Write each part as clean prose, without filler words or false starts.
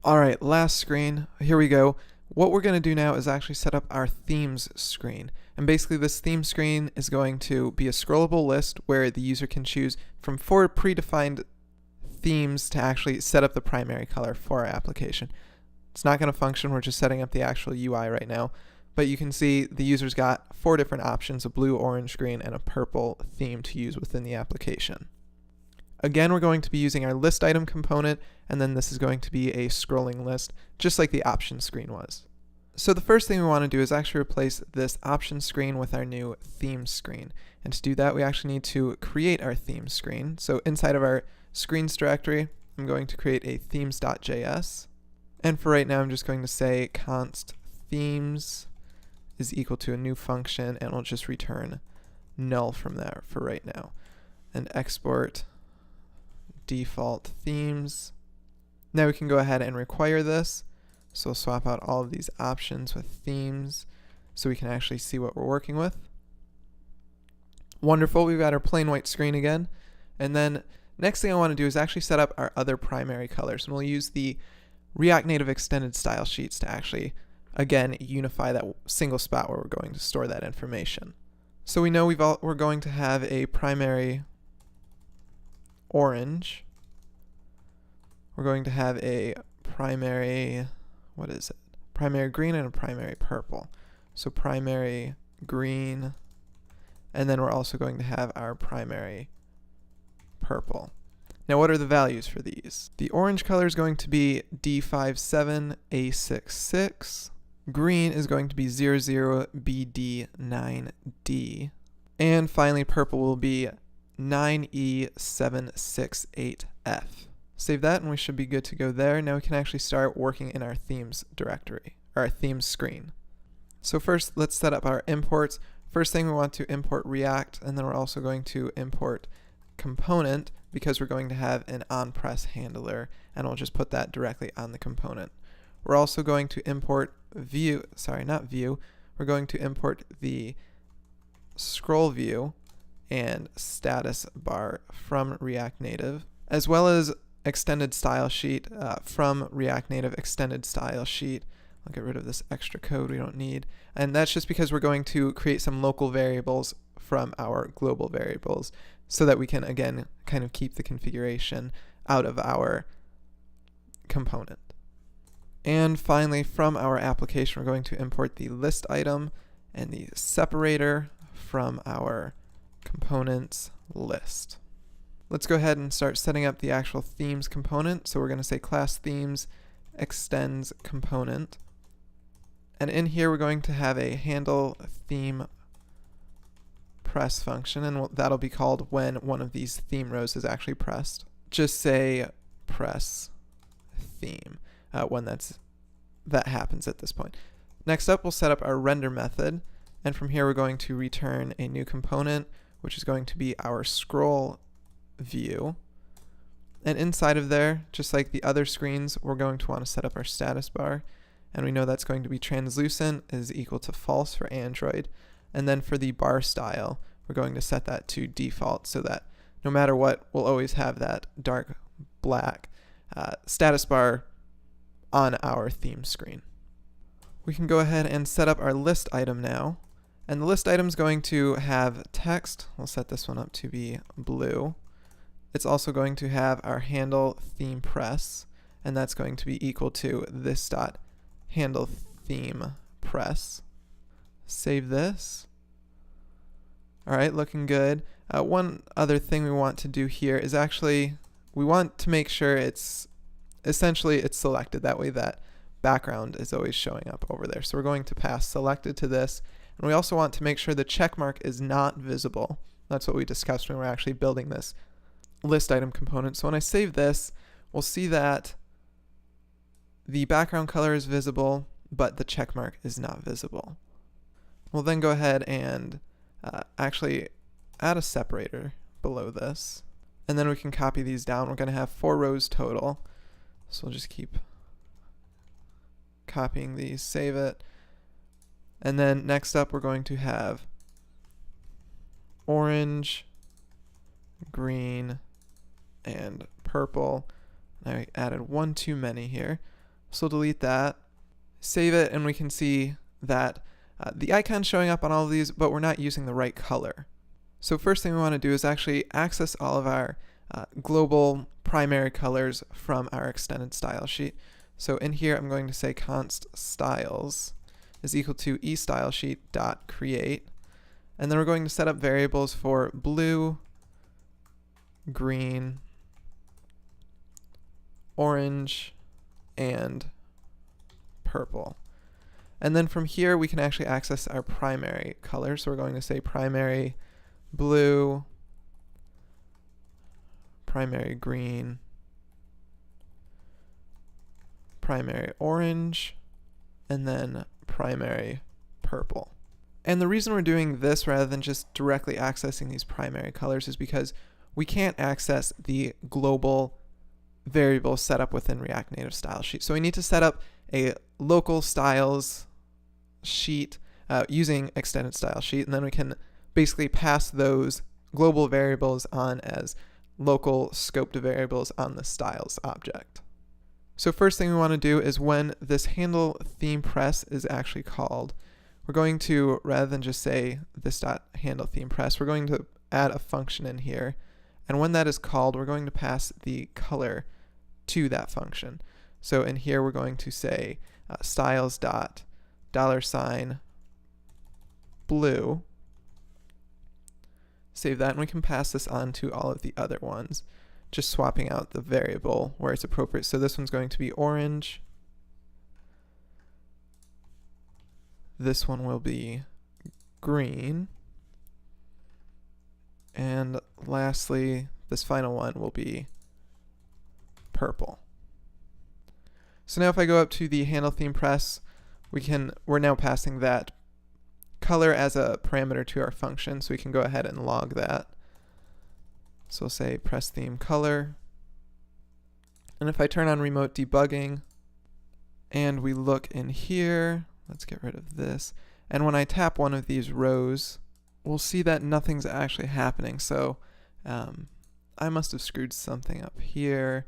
Alright, last screen. Here we go. What we're going to do now is actually set up our themes screen. And basically this theme screen is going to be a scrollable list where the user can choose from 4 predefined themes to actually set up the primary color for our application. It's not going to function, we're just setting up the actual UI right now. But you can see the user's got 4 different options, a blue, orange, green, and a purple theme to use within the application. Again, we're going to be using our list item component, and then this is going to be a scrolling list, just like the options screen was. So the first thing we want to do is actually replace this options screen with our new theme screen. And to do that, we actually need to create our theme screen. So inside of our screens directory, I'm going to create a themes.js. And for right now, I'm just going to say const themes is equal to a new function, and we'll just return null from there for right now. And export default themes. Now we can go ahead and require this. So we'll swap out all of these options with themes so we can actually see what we're working with. Wonderful, we've got our plain white screen again. And then next thing I want to do is actually set up our other primary colors. And we'll use the React Native extended style sheets to actually, again, unify that single spot where we're going to store that information. So we know we're going to have a primary orange. We're going to have a primary, primary green and a primary purple. So primary green, and then we're also going to have our primary purple. Now what are the values for these? The orange color is going to be D57A66. Green is going to be 00BD9D. And finally purple will be 9E768F. Save that and we should be good to go there. Now we can actually start working in our themes directory, or our themes screen. So first let's set up our imports. First thing we want to import React, and then we're also going to import component because we're going to have an onPress handler, and we'll just put that directly on the component. We're also going to import we're going to import the scroll view and status bar from React Native, as well as extended style sheet from React Native extended style sheet. I'll get rid of this extra code we don't need. And that's just because we're going to create some local variables from our global variables so that we can, again, kind of keep the configuration out of our component. And finally, from our application, we're going to import the list item and the separator from our components list. Let's go ahead and start setting up the actual themes component. So we're going to say class themes extends component. And in here we're going to have a handle theme press function, and that'll be called when one of these theme rows is actually pressed. Just say press theme when that happens at this point. Next up, we'll set up our render method, and from here we're going to return a new component, which is going to be our scroll view. And inside of there, just like the other screens, we're going to want to set up our status bar, and we know that's going to be translucent is equal to false for Android. And then for the bar style, we're going to set that to default so that no matter what, we'll always have that dark black status bar on our theme screen. We can go ahead and set up our list item now. And the list item is going to have text. We'll set this one up to be blue. It's also going to have our handle theme press, and that's going to be equal to this dot handle theme press. Save this. Alright, looking good. One other thing we want to do here is actually, we want to make sure it's selected. That way that background is always showing up over there. So we're going to pass selected to this. And we also want to make sure the check mark is not visible. That's what we discussed when we were actually building this list item component. So when I save this, we'll see that the background color is visible, but the check mark is not visible. We'll then go ahead and actually add a separator below this. And then we can copy these down. We're going to have 4 rows total. So we'll just keep copying these, save it. And then next up, we're going to have orange, green, and purple. I added one too many here. So we'll delete that, save it, and we can see that the icon's showing up on all of these, but we're not using the right color. So first thing we want to do is actually access all of our global primary colors from our extended style sheet. So in here, I'm going to say const styles is equal to eStyleSheet.create. And then we're going to set up variables for blue, green, orange, and purple. And then from here, we can actually access our primary colors. So we're going to say primary blue, primary green, primary orange, and then primary purple. And the reason we're doing this rather than just directly accessing these primary colors is because we can't access the global variable set up within React Native Style Sheet. So we need to set up a local styles sheet using extended style sheet, and then we can basically pass those global variables on as local scoped variables on the styles object. So first thing we want to do is when this handle theme press is actually called, we're going to, rather than just say this.handle theme press, we're going to add a function in here. And when that is called, we're going to pass the color to that function. So in here, we're going to say styles.$blue. Save that, and we can pass this on to all of the other ones, just swapping out the variable where it's appropriate. So this one's going to be orange. This one will be green. And lastly, this final one will be purple. So now if I go up to the handle theme press, we're now passing that color as a parameter to our function, so we can go ahead and log that. So we'll say press theme color. And if I turn on remote debugging and we look in here, let's get rid of this. And when I tap one of these rows, we'll see that nothing's actually happening. So I must have screwed something up here.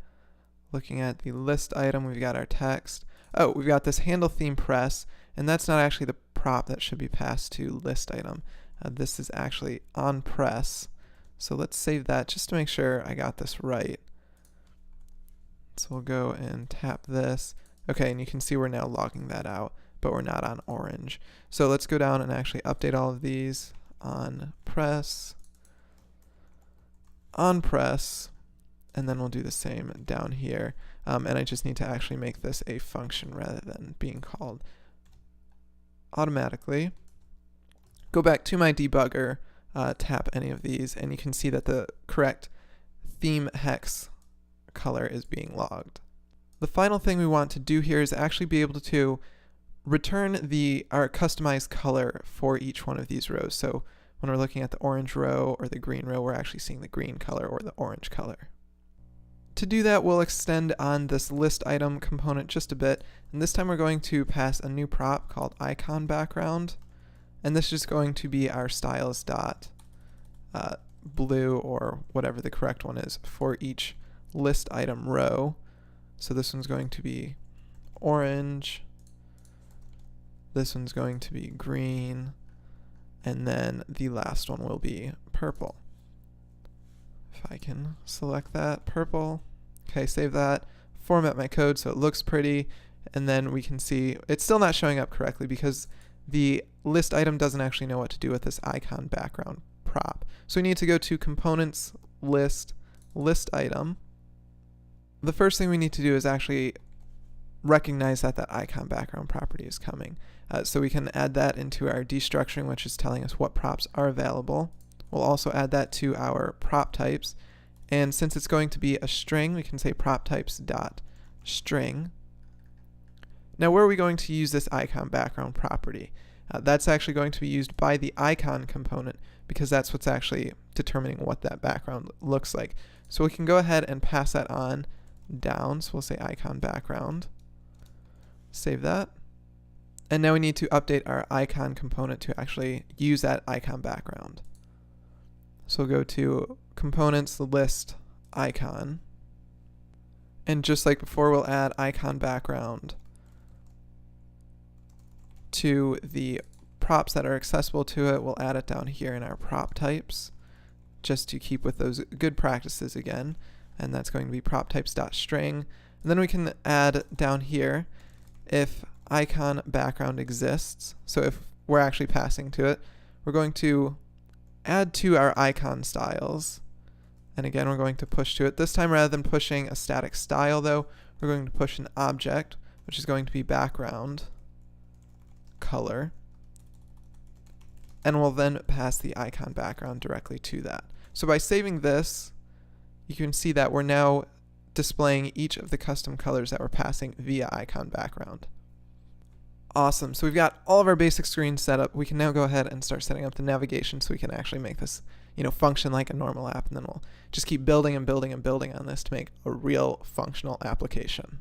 Looking at the list item, we've got our text. Oh, we've got this handle theme press, and that's not actually the prop that should be passed to list item. This is actually on press. So let's save that just to make sure I got this right. So we'll go and tap this. Okay, and you can see we're now logging that out, but we're not on orange. So let's go down and actually update all of these. On press, and then we'll do the same down here. And I just need to actually make this a function rather than being called automatically. Go back to my debugger, tap any of these, and you can see that the correct theme hex color is being logged. The final thing we want to do here is actually be able to return our customized color for each one of these rows. So when we're looking at the orange row or the green row, we're actually seeing the green color or the orange color. To do that, we'll extend on this list item component just a bit, and this time we're going to pass a new prop called icon background, and this is going to be our styles.blue or whatever the correct one is for each list item row. So this one's going to be orange, this one's going to be green, and then the last one will be purple. If I can select that, purple. Okay, save that, format my code so it looks pretty, and then we can see it's still not showing up correctly because the list item doesn't actually know what to do with this icon background prop. So we need to go to components, list item. The first thing we need to do is actually recognize that icon background property is coming. So we can add that into our destructuring, which is telling us what props are available. We'll also add that to our prop types. And since it's going to be a string, we can say prop types dot string. Now where are we going to use this icon background property? That's actually going to be used by the icon component because that's what's actually determining what that background looks like. So we can go ahead and pass that on down. So we'll say icon background. Save that. And now we need to update our icon component to actually use that icon background. So we'll go to components, list icon. And just like before, we'll add icon background to the props that are accessible to it. We'll add it down here in our prop types, just to keep with those good practices again. And that's going to be prop types.string. And then we can add down here if icon background exists. So if we're actually passing to it, we're going to add to our icon styles. And again, we're going to push to it. This time, rather than pushing a static style though, we're going to push an object, which is going to be background color. And we'll then pass the icon background directly to that. So by saving this, you can see that we're now displaying each of the custom colors that we're passing via icon background. Awesome. So we've got all of our basic screens set up. We can now go ahead and start setting up the navigation so we can actually make this, function like a normal app, and then we'll just keep building and building and building on this to make a real functional application.